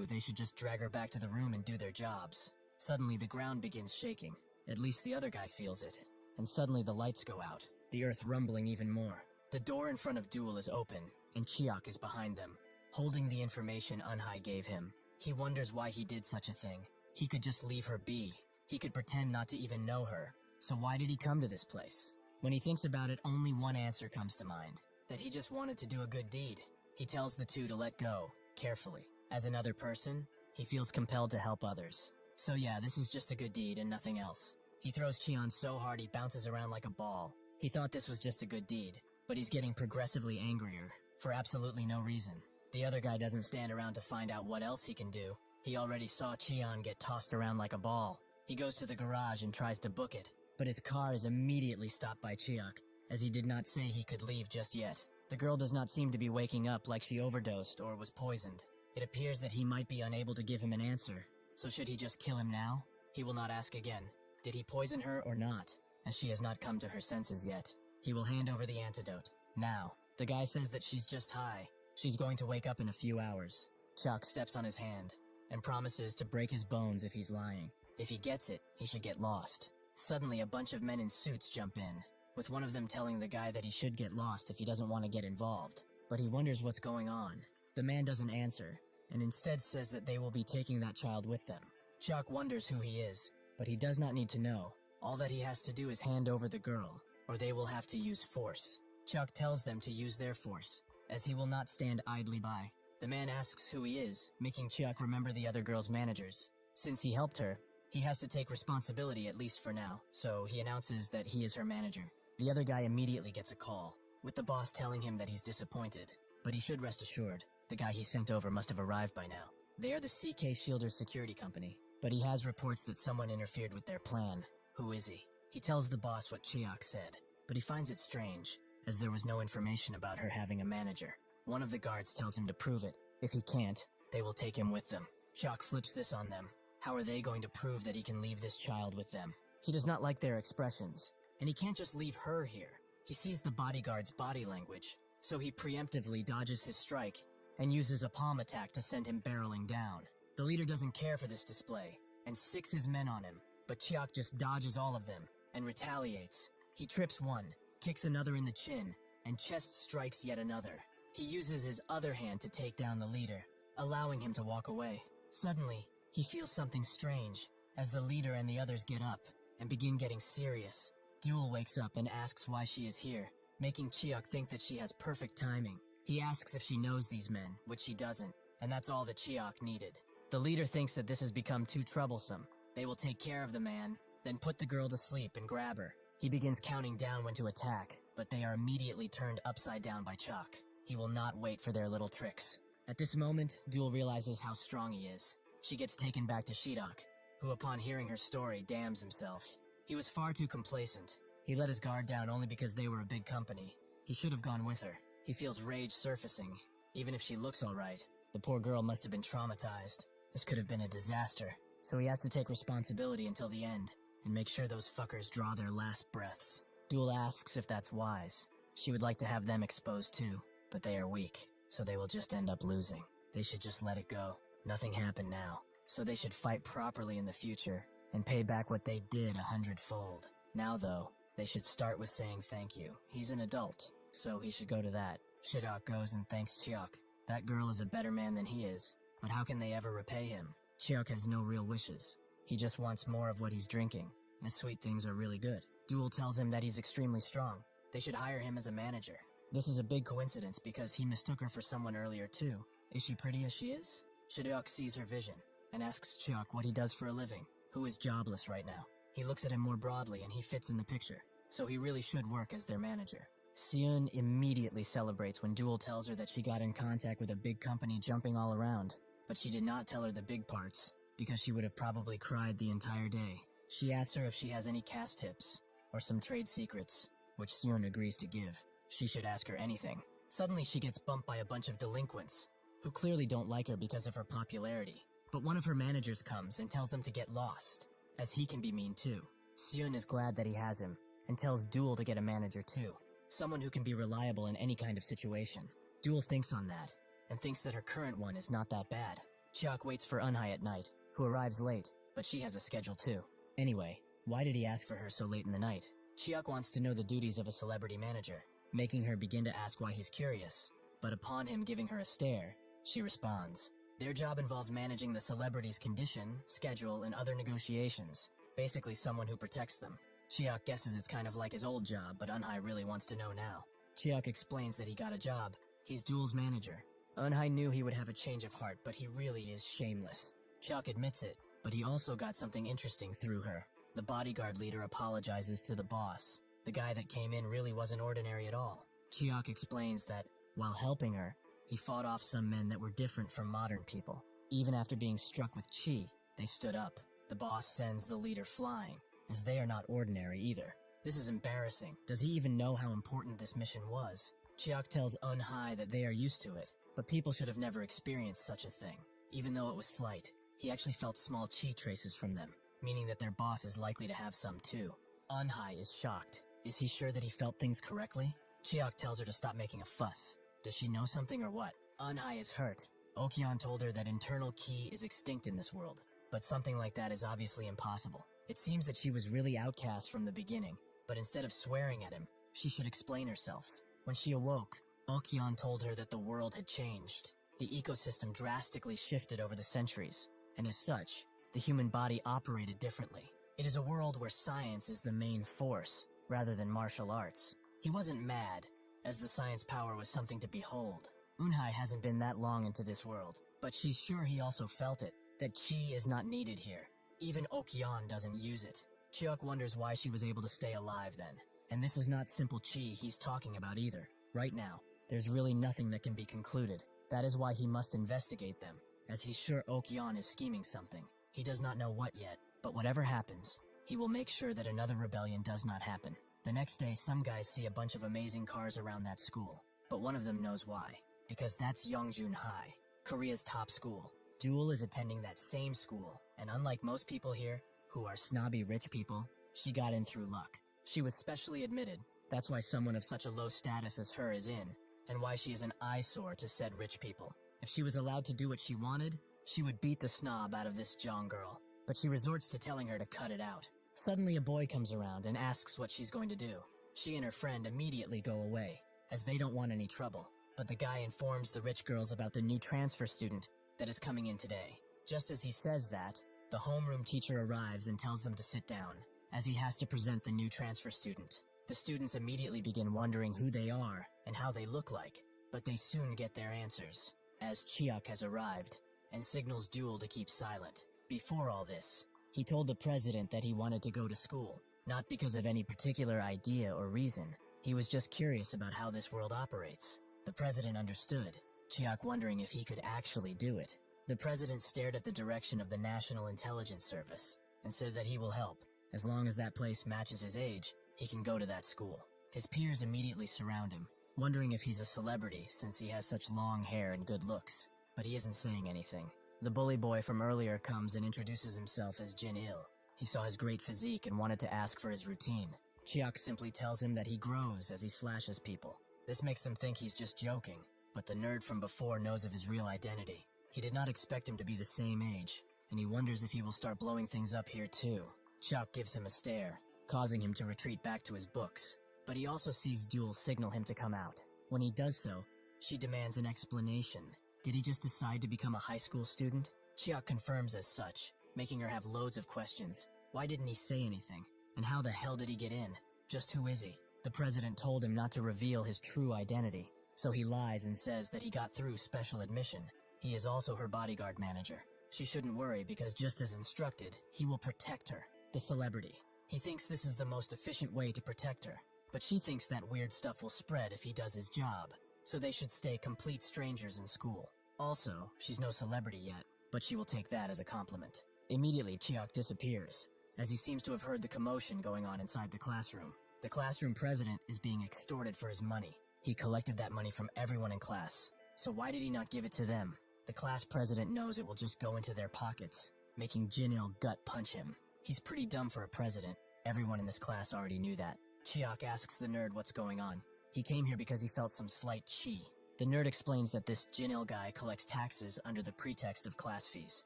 They should just drag her back to the room and do their jobs. Suddenly the ground begins shaking. At least the other guy feels it. And suddenly the lights go out, the earth rumbling even more. The door in front of Duel is open, and Chiak is behind them, holding the information Eun-hye gave him. He wonders why he did such a thing. He could just leave her be. He could pretend not to even know her. So why did he come to this place? When he thinks about it, only one answer comes to mind. That he just wanted to do a good deed. He tells the two to let go, carefully. As another person, he feels compelled to help others. So yeah, this is just a good deed and nothing else. He throws Cheon so hard he bounces around like a ball. He thought this was just a good deed, but he's getting progressively angrier, for absolutely no reason. The other guy doesn't stand around to find out what else he can do. He already saw Cheon get tossed around like a ball. He goes to the garage and tries to book it, but his car is immediately stopped by Chiak, as he did not say he could leave just yet. The girl does not seem to be waking up like she overdosed or was poisoned. It appears that he might be unable to give him an answer. So should he just kill him now? He will not ask again. Did he poison her or not? As she has not come to her senses yet. He will hand over the antidote. Now. The guy says that she's just high. She's going to wake up in a few hours. Chuck steps on his hand and promises to break his bones if he's lying. If he gets it, he should get lost. Suddenly, a bunch of men in suits jump in, with one of them telling the guy that he should get lost if he doesn't want to get involved. But he wonders what's going on. The man doesn't answer, and instead says that they will be taking that child with them. Chuck wonders who he is, but he does not need to know. All that he has to do is hand over the girl, or they will have to use force. Chuck tells them to use their force, as he will not stand idly by. The man asks who he is, making Chuck remember the other girl's managers. Since he helped her, he has to take responsibility at least for now, so he announces that he is her manager. The other guy immediately gets a call, with the boss telling him that he's disappointed. But he should rest assured, the guy he sent over must have arrived by now. They are the CK Shielder security company, but he has reports that someone interfered with their plan. Who is he? He tells the boss what Chiak said, but he finds it strange, as there was no information about her having a manager. One of the guards tells him to prove it. If he can't, they will take him with them. Chuck flips this on them. How are they going to prove that he can leave this child with them? He does not like their expressions, and he can't just leave her here. He sees the bodyguard's body language, so he preemptively dodges his strike and uses a palm attack to send him barreling down. The leader doesn't care for this display and sicks his men on him, but Chiak just dodges all of them and retaliates. He trips one, kicks another in the chin, and chest strikes yet another. He uses his other hand to take down the leader, allowing him to walk away. Suddenly, he feels something strange as the leader and the others get up and begin getting serious. Duel wakes up and asks why she is here, making Chiak think that she has perfect timing. He asks if she knows these men, which she doesn't. and that's all that Chiok needed. The leader thinks that this has become too troublesome. They will take care of the man, then put the girl to sleep and grab her. He begins counting down when to attack, but they are immediately turned upside down by Chuck. He will not wait for their little tricks. At this moment, Duel realizes how strong he is. She gets taken back to Shidok, who upon hearing her story damns himself. He was far too complacent. He let his guard down only because they were a big company. He should have gone with her. He feels rage surfacing, even if she looks alright. The poor girl must have been traumatized. This could have been a disaster, so he has to take responsibility until the end, and make sure those fuckers draw their last breaths. Duel asks if that's wise. She would like to have them exposed too, but they are weak, so they will just end up losing. They should just let it go. Nothing happened now, so they should fight properly in the future, and pay back what they did 100-fold. Now though, they should start with saying thank you. He's an adult, so he should go to that. Shidok goes and thanks Chiok. That girl is a better man than he is, but how can they ever repay him? Chiok has no real wishes. He just wants more of what he's drinking, and sweet things are really good. Duel tells him that he's extremely strong. They should hire him as a manager. This is a big coincidence because he mistook her for someone earlier too. Is she pretty as she is? Shidok sees her vision, and asks Chiok what he does for a living, who is jobless right now. He looks at him more broadly and he fits in the picture, so he really should work as their manager. Seon immediately celebrates when Duel tells her that she got in contact with a big company jumping all around, but she did not tell her the big parts, because she would have probably cried the entire day. She asks her if she has any cast tips, or some trade secrets, which Seon agrees to give. She should ask her anything. Suddenly she gets bumped by a bunch of delinquents, who clearly don't like her because of her popularity. But one of her managers comes and tells them to get lost, as he can be mean too. Seon is glad that he has him, and tells Duel to get a manager too. Someone who can be reliable in any kind of situation. Duel thinks on that, and thinks that her current one is not that bad. Chiok waits for Eunhye at night, who arrives late, but she has a schedule too. Anyway, why did he ask for her so late in the night? Chiok wants to know the duties of a celebrity manager, making her begin to ask why he's curious. But upon him giving her a stare, she responds. Their job involved managing the celebrity's condition, schedule, and other negotiations. Basically someone who protects them. Chiok guesses it's kind of like his old job, but Eunhye really wants to know now. Chiok explains that he got a job. He's Duel's manager. Eunhye knew he would have a change of heart, but he really is shameless. Chiok admits it, but he also got something interesting through her. The bodyguard leader apologizes to the boss. The guy that came in really wasn't ordinary at all. Chiok explains that, while helping her, he fought off some men that were different from modern people. Even after being struck with chi, they stood up. The boss sends the leader flying, as they are not ordinary either. This is embarrassing. Does he even know how important this mission was? Chiok tells Eunhye that they are used to it, but people should have never experienced such a thing. Even though it was slight, he actually felt small chi traces from them, meaning that their boss is likely to have some too. Eunhye is shocked. Is he sure that he felt things correctly? Chiok tells her to stop making a fuss. Does she know something or what? Eunhye is hurt. Okyeon told her that internal ki is extinct in this world, but something like that is obviously impossible. It seems that she was really outcast from the beginning, but instead of swearing at him, she should explain herself. When she awoke, Okyeon told her that the world had changed. The ecosystem drastically shifted over the centuries, and as such, the human body operated differently. It is a world where science is the main force, rather than martial arts. He wasn't mad, as the science power was something to behold. Eunhye hasn't been that long into this world, but she's sure he also felt it, that chi is not needed here. Even Okyeon doesn't use it. Chiok wonders why she was able to stay alive then. And this is not simple chi he's talking about either. Right now, there's really nothing that can be concluded. That is why he must investigate them, as he's sure Okyeon is scheming something. He does not know what yet, but whatever happens, he will make sure that another rebellion does not happen. The next day, some guys see a bunch of amazing cars around that school, but one of them knows why. Because that's Yongjun High, Korea's top school. Duel is attending that same school, and unlike most people here, who are snobby rich people, she got in through luck. She was specially admitted. That's why someone of such a low status as her is in, and why she is an eyesore to said rich people. If she was allowed to do what she wanted, she would beat the snob out of this Jong girl, but she resorts to telling her to cut it out. Suddenly a boy comes around and asks what she's going to do. She and her friend immediately go away, as they don't want any trouble, but the guy informs the rich girls about the new transfer student that is coming in today. Just as he says that, the homeroom teacher arrives and tells them to sit down, as he has to present the new transfer student. The students immediately begin wondering who they are and how they look like, but they soon get their answers. as Chiak has arrived, and signals Duel to keep silent. Before all this, he told the president that he wanted to go to school, not because of any particular idea or reason. He was just curious about how this world operates. The president understood, Chiak wondering if he could actually do it. The president stared at the direction of the National Intelligence Service and said that he will help. As long as that place matches his age, he can go to that school. His peers immediately surround him, wondering if he's a celebrity since he has such long hair and good looks, but he isn't saying anything. The bully boy from earlier comes and introduces himself as Jin-il. He saw his great physique and wanted to ask for his routine. Chiak simply tells him that he grows as he slashes people. This makes them think he's just joking, but the nerd from before knows of his real identity. He did not expect him to be the same age, and he wonders if he will start blowing things up here too. Chiak gives him a stare, causing him to retreat back to his books. But he also sees Duel signal him to come out. When he does so, she demands an explanation. Did he just decide to become a high school student? Chiak confirms as such, making her have loads of questions. Why didn't he say anything? And how the hell did he get in? Just who is he? The president told him not to reveal his true identity, so he lies and says that he got through special admission. He is also her bodyguard manager. She shouldn't worry because just as instructed, he will protect her, the celebrity. He thinks this is the most efficient way to protect her, but she thinks that weird stuff will spread if he does his job, so they should stay complete strangers in school. Also, she's no celebrity yet, but she will take that as a compliment. Immediately, Chiak disappears, as he seems to have heard the commotion going on inside the classroom. The classroom president is being extorted for his money. He collected that money from everyone in class, so why did he not give it to them? The class president knows it will just go into their pockets, making Jin-il gut punch him. He's pretty dumb for a president. Everyone in this class already knew that. Chiak asks the nerd what's going on. He came here because he felt some slight chi. The nerd explains that this Jin-il guy collects taxes under the pretext of class fees.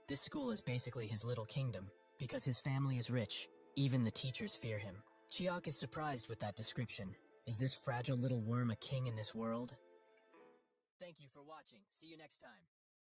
This school is basically his little kingdom, because his family is rich. Even the teachers fear him. Chiak is surprised with that description. Is this fragile little worm a king in this world? Thank you for watching. See you next time.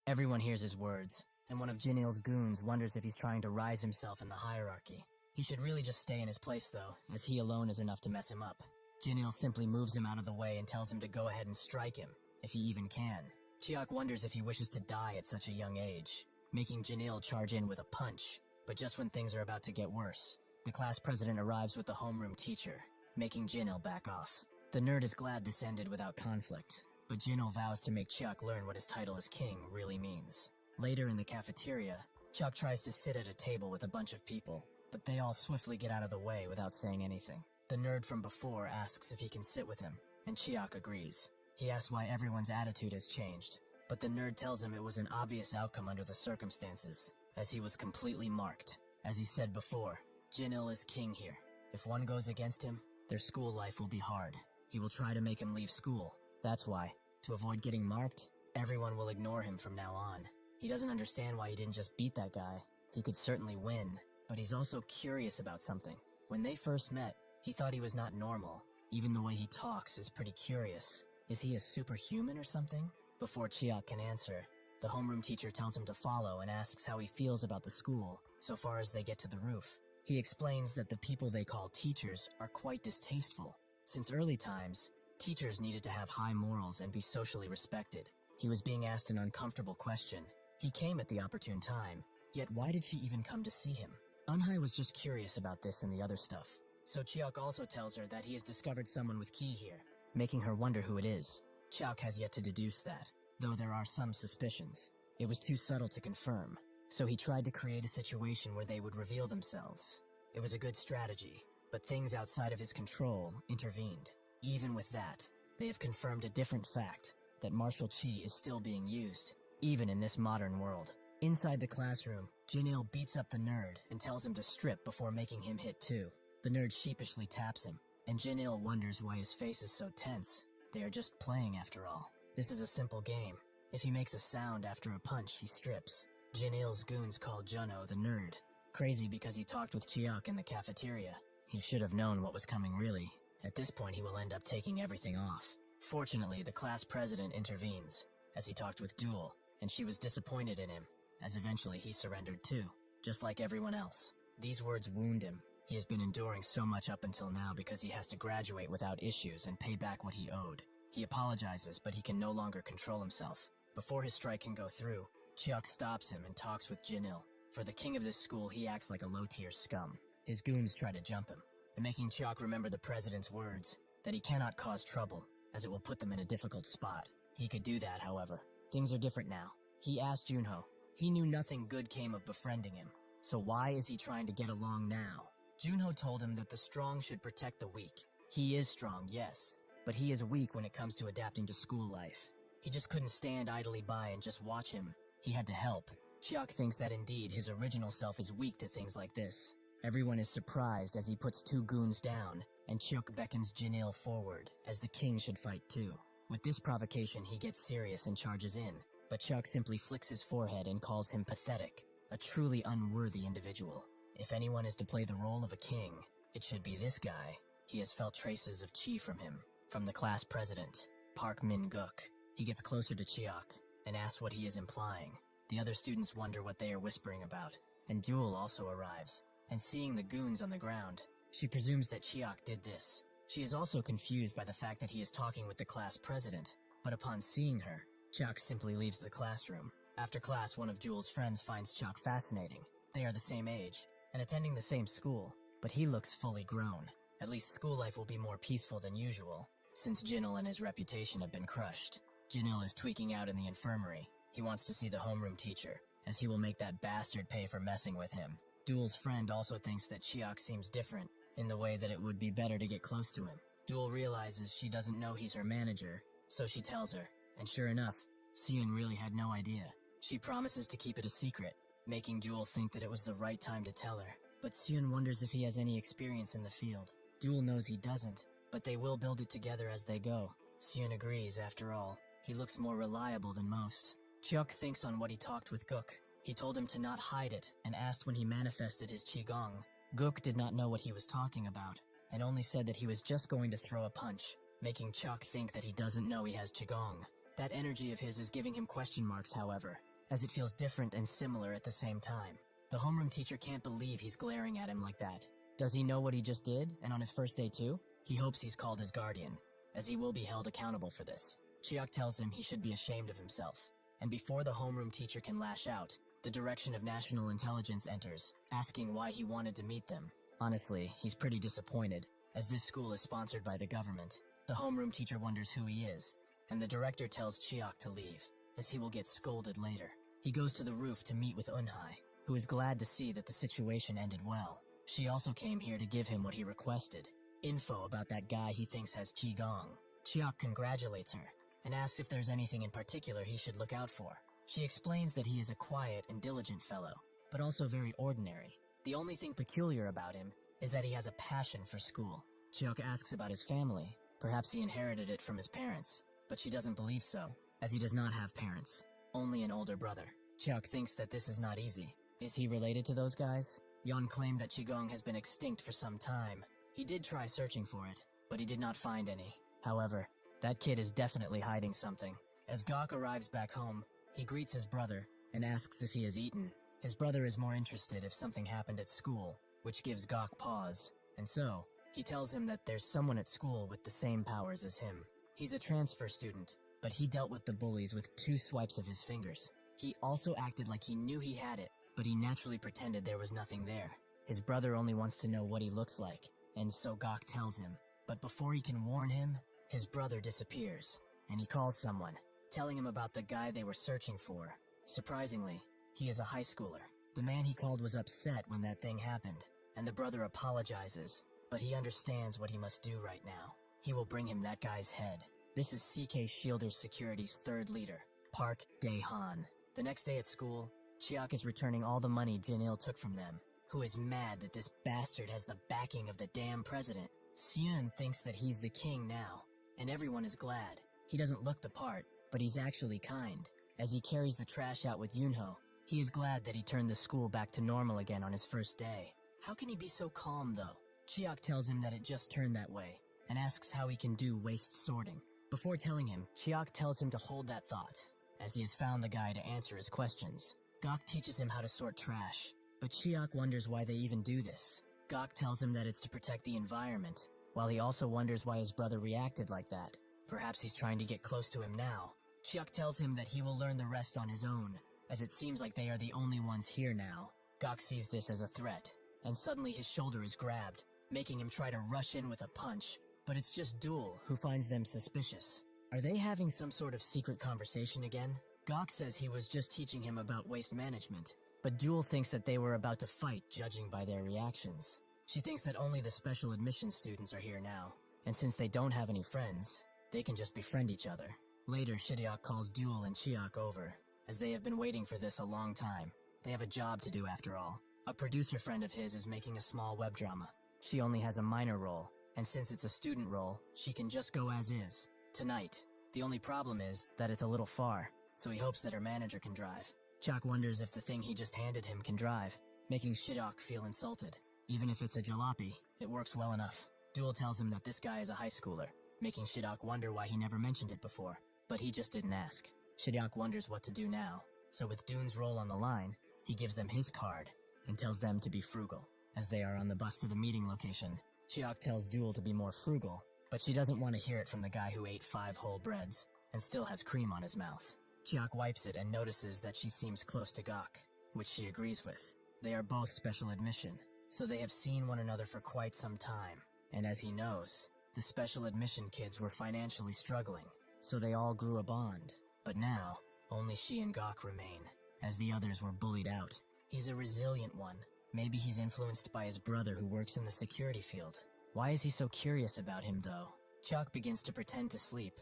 Everyone hears his words, and one of Jin-il's goons wonders if he's trying to rise himself in the hierarchy. He should really just stay in his place though, as he alone is enough to mess him up. Jin-il simply moves him out of the way and tells him to go ahead and strike him, if he even can. Chiak wonders if he wishes to die at such a young age, making Jin-il charge in with a punch, but just when things are about to get worse. The class president arrives with the homeroom teacher, making Jin-il back off. The nerd is glad this ended without conflict, but Jin-il vows to make Chiak learn what his title as king really means. Later in the cafeteria, Chiak tries to sit at a table with a bunch of people, but they all swiftly get out of the way without saying anything. The nerd from before asks if he can sit with him, and Chiak agrees. He asks why everyone's attitude has changed, but the nerd tells him it was an obvious outcome under the circumstances, as he was completely marked. As he said before, Jin-il is king here. If one goes against him, their school life will be hard. He will try to make him leave school. That's why, to avoid getting marked, everyone will ignore him from now on. He doesn't understand why he didn't just beat that guy. He could certainly win, but he's also curious about something. When they first met, he thought he was not normal. Even the way he talks is pretty curious. Is he a superhuman or something? Before Chiak can answer, the homeroom teacher tells him to follow and asks how he feels about the school, so far as they get to the roof. He explains that the people they call teachers are quite distasteful. Since early times, teachers needed to have high morals and be socially respected. He was being asked an uncomfortable question. He came at the opportune time, yet why did she even come to see him? Eunhye was just curious about this and the other stuff, so Chiak also tells her that he has discovered someone with ki here, making her wonder who it is. Chiak has yet to deduce that, though there are some suspicions. It was too subtle to confirm, so he tried to create a situation where they would reveal themselves. It was a good strategy, but things outside of his control intervened. Even with that, they have confirmed a different fact, that martial chi is still being used, even in this modern world. Inside the classroom, Jin-il beats up the nerd and tells him to strip before making him hit too. The nerd sheepishly taps him, and Jin-il wonders why his face is so tense. They are just playing after all. This is a simple game. If he makes a sound after a punch, he strips. Jin-il's goons call Juno the nerd. Crazy because he talked with Chiak in the cafeteria. He should have known what was coming really. At this point, he will end up taking everything off. Fortunately, the class president intervenes, as he talked with Duel, and she was disappointed in him, as eventually he surrendered too, just like everyone else. These words wound him. He has been enduring so much up until now because he has to graduate without issues and pay back what he owed. He apologizes, but he can no longer control himself. Before his strike can go through, Chiok stops him and talks with Jinil. For the king of this school, he acts like a low-tier scum. His goons try to jump him, and making Chiok remember the president's words, that he cannot cause trouble, as it will put them in a difficult spot. He could do that, however. Things are different now. He asked Junho. He knew nothing good came of befriending him, so why is he trying to get along now? Junho told him that the strong should protect the weak. He is strong, yes, but he is weak when it comes to adapting to school life. He just couldn't stand idly by and just watch him. He had to help. Chiok thinks that indeed his original self is weak to things like this. Everyone is surprised as he puts two goons down, and Chiok beckons Jinil forward, as the king should fight too. With this provocation, he gets serious and charges in, but Chiok simply flicks his forehead and calls him pathetic, a truly unworthy individual. If anyone is to play the role of a king, it should be this guy. He has felt traces of chi from him, from the class president, Park Min-guk. He gets closer to Chiok and asks what he is implying. The other students wonder what they are whispering about, and Jewel also arrives, and seeing the goons on the ground, she presumes that Chiok did this. She is also confused by the fact that he is talking with the class president, but upon seeing her, Chiok simply leaves the classroom. After class, one of Jewel's friends finds Chiok fascinating. They are the same age, and attending the same school, but he looks fully grown. At least school life will be more peaceful than usual, since Jinil and his reputation have been crushed. Jinil is tweaking out in the infirmary. He wants to see the homeroom teacher, as he will make that bastard pay for messing with him. Jewel's friend also thinks that Chiok seems different, in the way that it would be better to get close to him. Jewel realizes she doesn't know he's her manager, so she tells her, and sure enough, Seon really had no idea. She promises to keep it a secret, making Jewel think that it was the right time to tell her. But Seon wonders if he has any experience in the field. Jewel knows he doesn't, but they will build it together as they go. Seon agrees, after all. He looks more reliable than most. Chiok thinks on what he talked with Guk. He told him to not hide it and asked when he manifested his Qigong. Guk did not know what he was talking about and only said that he was just going to throw a punch, making Chiok think that he doesn't know he has Qigong. That energy of his is giving him question marks, however, as it feels different and similar at the same time. The homeroom teacher can't believe he's glaring at him like that. Does he know what he just did, and on his first day too? He hopes he's called his guardian, as he will be held accountable for this. Chiok tells him he should be ashamed of himself, and before the homeroom teacher can lash out, the Direction of National Intelligence enters, asking why he wanted to meet them. Honestly, he's pretty disappointed, as this school is sponsored by the government. The homeroom teacher wonders who he is, and the director tells Chiok to leave, as he will get scolded later. He goes to the roof to meet with Eunhai, who is glad to see that the situation ended well. She also came here to give him what he requested, info about that guy he thinks has Qigong. Chiok congratulates her, and asks if there's anything in particular he should look out for. She explains that he is a quiet and diligent fellow, but also very ordinary. The only thing peculiar about him is that he has a passion for school. Chiok asks about his family. Perhaps he inherited it from his parents, but she doesn't believe so, as he does not have parents, only an older brother. Chiok thinks that this is not easy. Is he related to those guys? Yeon claimed that Qigong has been extinct for some time. He did try searching for it, but he did not find any. However, that kid is definitely hiding something. As Gok arrives back home, he greets his brother and asks if he has eaten. His brother is more interested if something happened at school, which gives Gok pause. And so, he tells him that there's someone at school with the same powers as him. He's a transfer student, but he dealt with the bullies with 2 swipes of his fingers. He also acted like he knew he had it, but he naturally pretended there was nothing there. His brother only wants to know what he looks like, and so Gok tells him. But before he can warn him, his brother disappears, and he calls someone, telling him about the guy they were searching for. Surprisingly, he is a high schooler. The man he called was upset when that thing happened, and the brother apologizes, but he understands what he must do right now. He will bring him that guy's head. This is CK Shielder's Security's 3rd leader, Park Dae-han. The next day at school, Chiok is returning all the money Jin-il took from them, who is mad that this bastard has the backing of the damn president. Seon thinks that he's the king now, and everyone is glad. He doesn't look the part, but he's actually kind. As he carries the trash out with Yoonho, he is glad that he turned the school back to normal again on his first day. How can he be so calm, though? Chiok tells him that it just turned that way, and asks how he can do waste sorting. Before telling him, Chiok tells him to hold that thought, as he has found the guy to answer his questions. Gok teaches him how to sort trash, but Chiok wonders why they even do this. Gok tells him that it's to protect the environment, while he also wonders why his brother reacted like that. Perhaps he's trying to get close to him now, Chiak tells him that he will learn the rest on his own, as it seems like they are the only ones here now. Gok sees this as a threat, and suddenly his shoulder is grabbed, making him try to rush in with a punch, but it's just Duel who finds them suspicious. Are they having some sort of secret conversation again? Gok says he was just teaching him about waste management, but Duel thinks that they were about to fight, judging by their reactions. She thinks that only the special admissions students are here now, and since they don't have any friends, they can just befriend each other. Later, Shiryok calls Duel and Chiak over, as they have been waiting for this a long time. They have a job to do after all. A producer friend of his is making a small web drama. She only has a minor role, and since it's a student role, she can just go as is. Tonight, the only problem is that it's a little far, so he hopes that her manager can drive. Chiak wonders if the thing he just handed him can drive, making Shiryok feel insulted. Even if it's a jalopy, it works well enough. Duel tells him that this guy is a high schooler, making Shiryok wonder why he never mentioned it before, but he just didn't ask. Shiryok wonders what to do now, so with Dune's role on the line, he gives them his card and tells them to be frugal. As they are on the bus to the meeting location, Chiak tells Duel to be more frugal, but she doesn't want to hear it from the guy who ate 5 whole breads and still has cream on his mouth. Chiak wipes it and notices that she seems close to Gok, which she agrees with. They are both special admission, so they have seen one another for quite some time, and as he knows, the special admission kids were financially struggling, so they all grew a bond. But now, only she and Gok remain, as the others were bullied out. He's a resilient one. Maybe he's influenced by his brother who works in the security field. Why is he so curious about him though? Chiak begins to pretend to sleep,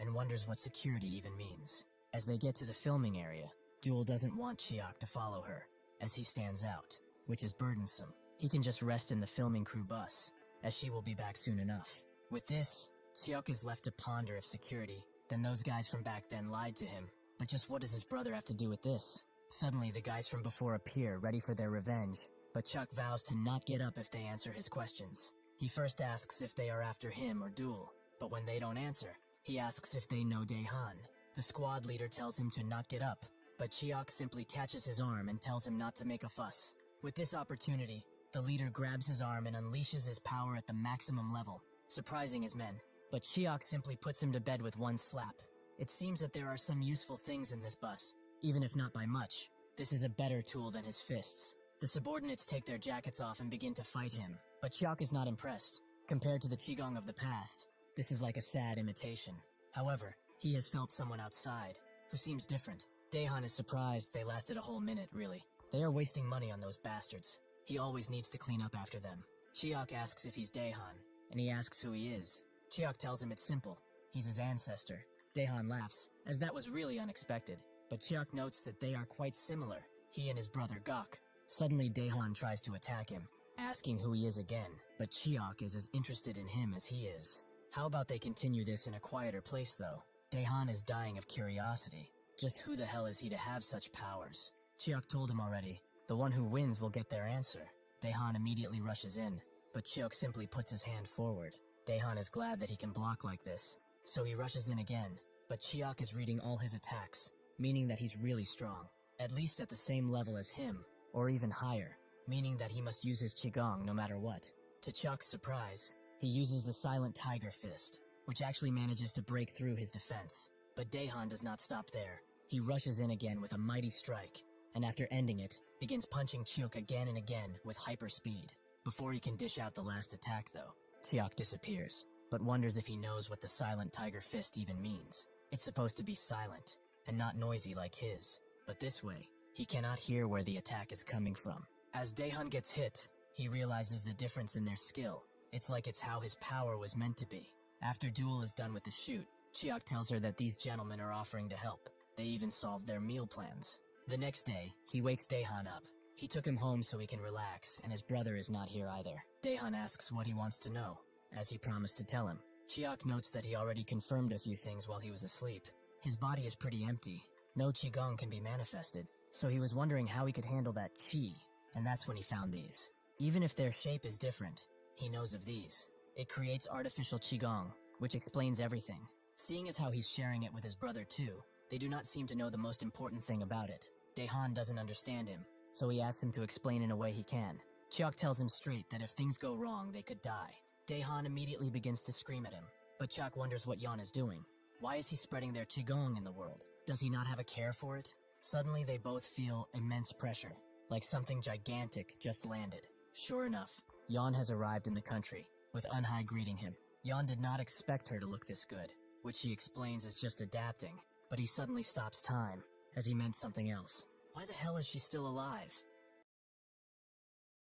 and wonders what security even means. As they get to the filming area, Duel doesn't want Chiak to follow her, as he stands out, which is burdensome. He can just rest in the filming crew bus, as she will be back soon enough. With this, Chiak is left to ponder if security, then those guys from back then lied to him. But just what does his brother have to do with this? Suddenly, the guys from before appear, ready for their revenge, but Chiak vows to not get up if they answer his questions. He first asks if they are after him or Duel, but when they don't answer, he asks if they know Daehan. The squad leader tells him to not get up, but Chiak simply catches his arm and tells him not to make a fuss. With this opportunity, the leader grabs his arm and unleashes his power at the maximum level, surprising his men. But Chiak simply puts him to bed with one slap. It seems that there are some useful things in this bus, even if not by much. This is a better tool than his fists. The subordinates take their jackets off and begin to fight him, but Chiak is not impressed. Compared to the Qigong of the past, this is like a sad imitation. However, he has felt someone outside, who seems different. Daehan is surprised they lasted a whole minute, really. They are wasting money on those bastards. He always needs to clean up after them. Chiak asks if he's Daehan, and he asks who he is. Chiak tells him it's simple. He's his ancestor. Daehan laughs, as that was really unexpected, but Chiak notes that they are quite similar, he and his brother Gok. Suddenly Daehan tries to attack him, asking who he is again, but Chiak is as interested in him as he is. How about they continue this in a quieter place though? Daehan is dying of curiosity. Just who the hell is he to have such powers? Chiak told him already, the one who wins will get their answer. Daehan immediately rushes in, but Chiak simply puts his hand forward. Daehan is glad that he can block like this, so he rushes in again, but Chiak is reading all his attacks, meaning that he's really strong, at least at the same level as him, or even higher, meaning that he must use his Qigong no matter what. To Chiak's surprise, he uses the Silent Tiger Fist, which actually manages to break through his defense. But Daehan does not stop there. He rushes in again with a mighty strike, and after ending it, begins punching Chiak again and again with hyper speed. Before he can dish out the last attack though, Chiak disappears, but wonders if he knows what the Silent Tiger Fist even means. It's supposed to be silent, and not noisy like his, but this way, he cannot hear where the attack is coming from. As Daehan gets hit, he realizes the difference in their skill. It's like it's how his power was meant to be. After Duel is done with the shoot, Chiak tells her that these gentlemen are offering to help. They even solved their meal plans. The next day, he wakes Daehan up. He took him home so he can relax, and his brother is not here either. Daehan asks what he wants to know, as he promised to tell him. Chiak notes that he already confirmed a few things while he was asleep. His body is pretty empty. No Qigong can be manifested, so he was wondering how he could handle that Qi, and that's when he found these. Even if their shape is different, he knows of these. It creates artificial Qigong, which explains everything. Seeing as how he's sharing it with his brother too, they do not seem to know the most important thing about it. Daehan doesn't understand him, so he asks him to explain in a way he can. Chiak tells him straight that if things go wrong, they could die. Daehan immediately begins to scream at him, but Chiak wonders what Yeon is doing. Why is he spreading their qigong in the world? Does he not have a care for it? Suddenly they both feel immense pressure, like something gigantic just landed. Sure enough, Jan has arrived in the country, with Eunhai greeting him. Jan did not expect her to look this good, which she explains is just adapting, but he suddenly stops time, as he meant something else. Why the hell is she still alive?